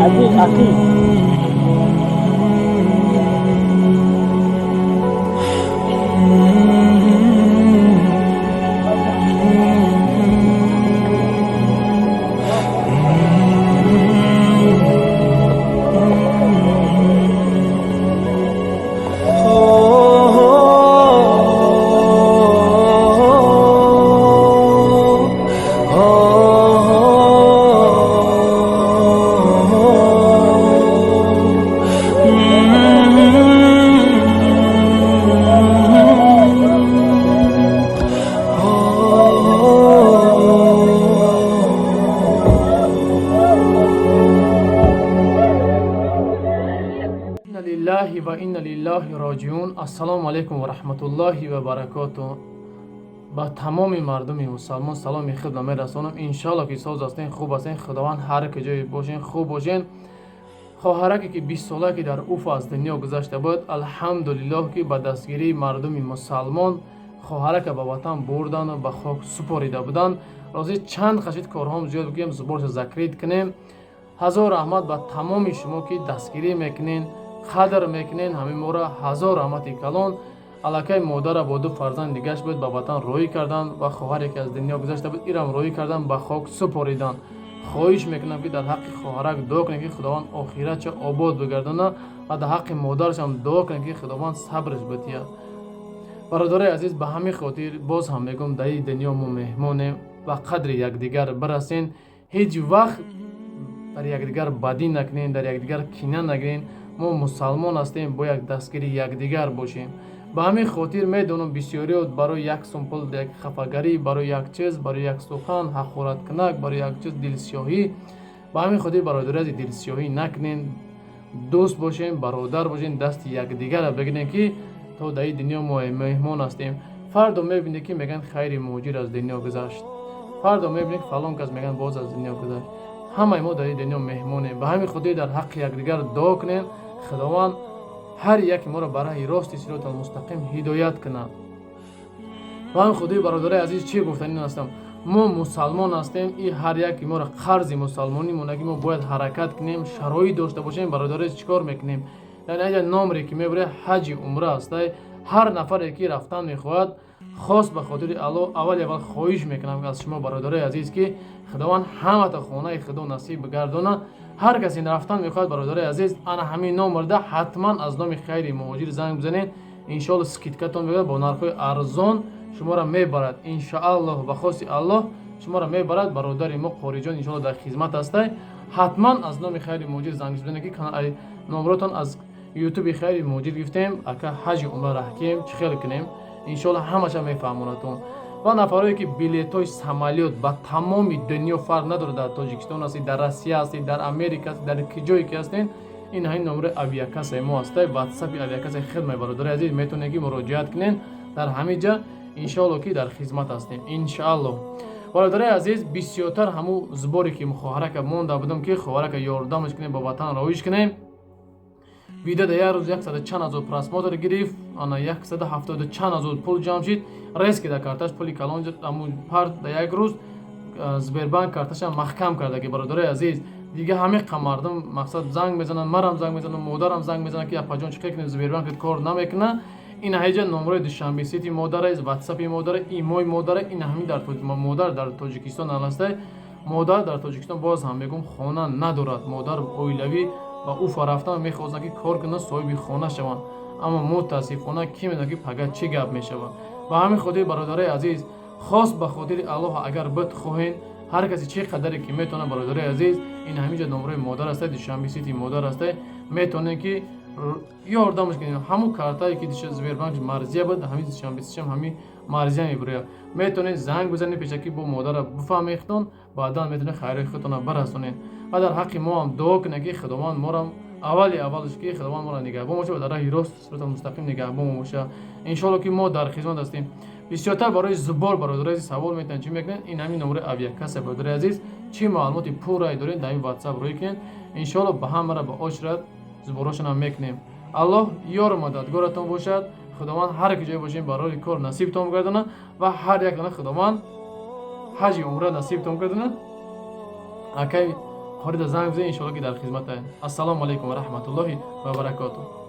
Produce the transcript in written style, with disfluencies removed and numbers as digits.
عزیز اخی لله و این لله راجعون. السلام علیکم و رحمت الله و برکاته. با تمام مردم مسلمان سلام خود میرسونم. انشالله که ساز هستین، خوب هستین، خداوند هر کجای باشین خوب باشین. خواهرکی که 20 ساله که در اوف از دنیا گذشته بود، الحمدلله که با دستگیری مردم مسلمان خواهرک به وطن بردن و به خاک سپاریده بودن. راضی چند خشید کارهام زیاد بگیم زبورش ذکرید کنیم. هزار رحمت به تمام شما که دستگیری میکنین، قدر میکنین، همین مورا هزار رحمت کلان. الکه مادر با 2 فرزند دیگهش بود به وطن روی کردن و خواهری که از دنیا گذشته بود ایرم روی کردن به خاک سپاریدن. خواهش میکنم که در حق خواهرک دعا کنید که خداوند آخرت چه آباد بگردانه و در حق مادرش هم دعا کنید که خداوند صبرش بتیه. برادرای عزیز، به همین خاطر باز هم میگم در این دنیا ما مهمانیم و قدر یکدیگر برسین. هیچ وقت در یکدیگر بدی نکنین، در یکدیگر کینه نگیرین. ما مسلمان هستیم، باید دستگیری یکدیگر باشیم. به همین خاطر میدونم بسیاری برای یک سمپل یک خفگری، برای یک چیز، برای یک سخن حقارت کنک، برای یک چیز دلسیاهی. به همین خاطر برادر از دلسیاهی نکنین، دوست باشین، برادر باشین، دست یکدیگر بگیرین که تا در این دنیا ما مهمان هستیم. فردا میبینید که میگن خیر مهاجر از دنیا گذشت، فردا میبینید فلان کس میگن باز از دنیا گذشت. همه ما در این دنیا مهمانیم. به همین خاطر در حق یکدیگر دعا کنین خداوند هر یک ما را برای راست صراط المستقیم هدایت کنه. و همین خاطر برادرای عزیز چی گفتنین هستم، ما مسلمان هستیم. این هر یک ما را قرض مسلمانی مونه که ما باید حرکت کنیم، شرایط داشته باشیم. برادرای چیکار میکنیم؟ یعنی اگر نامری که میبره حج عمره است، هر نفری که رفتن میخواد خاص به خاطر الله اول خواهش میکنم از شما برادرای عزیز که خداوند همه تا خانه خدا نصیب بگردونه. هر کسی رفتن میخواد برادرای عزیز انا همین نام مرده حتما از نام خیر مهاجر زنگ بزنید. ان شاء الله سکیتکتون بگه با نرخ ارزان شما را میبرد. ان شاء الله به خاص الله شما را میبرد. برادر ما قاریجان ان شاء الله در خدمت هسته. حتما از نام خیر مهاجر زنگ بزنید که نمراتون از یوتیوب خیر مهاجر گفتیم اگه حج عمره رفتیم چه خیلی کنیم ان شاء الله همش میفهمونتون. و نفرایی که بلیط‌های سمالیات با تمام دنیا فرق نداره، در تاجیکستان هستید، در روسیه هستید، در امریکا هستید، در کجایی که هستین، این همین نمره اویاکاس ما هسته. واتساپ اویاکاس خدمت برادر عزیز میتونید که مراجعت کنین در همه جا. ان شاء الله که در خدمت هستیم ان شاء الله. برادر عزیز بسیارتر همو زباری که مخاهرک مونده بودم که خواهرک یاردمش کنیم با وطن رویش کنیم. ویدیو در یک روز 100 چند هزار پراسمات گرفت، آن 170 چند هزار پول جمع شد. رئیس که در کارتش پولی کلان جد امو پرد در یک روز زبربانک کارتش محکم کرده که برادر عزیز دیگه همه مردم مقصد زنگ میزنن، مرم زنگ میزنن، مادرم زنگ میزنن که اپا جان چیکار کنیم زبربانک کار نمیکنه. این هیجا نمره دوشنبه سیتی مادر از واتساپ مادر ایموی مادر این همین در مادر در تاجیکستان هسته. مادر در تاجیکستان باز هم میگم خانه ندارد. مادر اویلوی و او فرفتن میخواستن که کار کنن صاحب خانه شوند، اما متاسفانه کی میدونه که پگاه چی گپ میشود. و همین خاطر برادرای عزیز خاص به خاطر الله اگر بد خواهین هر کسی چه قدری که میتونه برادرای عزیز این همینجا نمره مادر است دوشنبه سیتی مادر است میتونه که یاردمش کنین. همون کارتایی که دیش زبربانک مرزیه بود همین دوشنبه سیتی همین مرزیه میبره. میتونه زنگ بزنید پیش که با مادر بفهمیختون بعدا میتونه خیر خودتون برسونین. و در حق ما هم دعا کنید که خداوند ما را اولش که خداوند ما را نگهبان باشه و در راه راست صراط مستقیم نگهبان باشه. ان شاء الله که ما در خدمت هستیم. بسیارتر برای زبار برادر عزیز سوال میتونن چی میکنن این همین نمره اویاکاس برادر عزیز چی معلوماتی پورای دارین در این واتساپ روی کنین. ان شاء الله به همه را با عشرت زبورشون هم میکنیم. الله یار مددگارتون باشد. خداوند هر کی جای باشین برای کار نصیبتون گردونه و هر یک دانه خداوند حج عمره نصیبتون گردونه. اکی خورد زنگ بزنید ان شاء الله که در خدمت. السلام علیکم و رحمت الله و برکاته.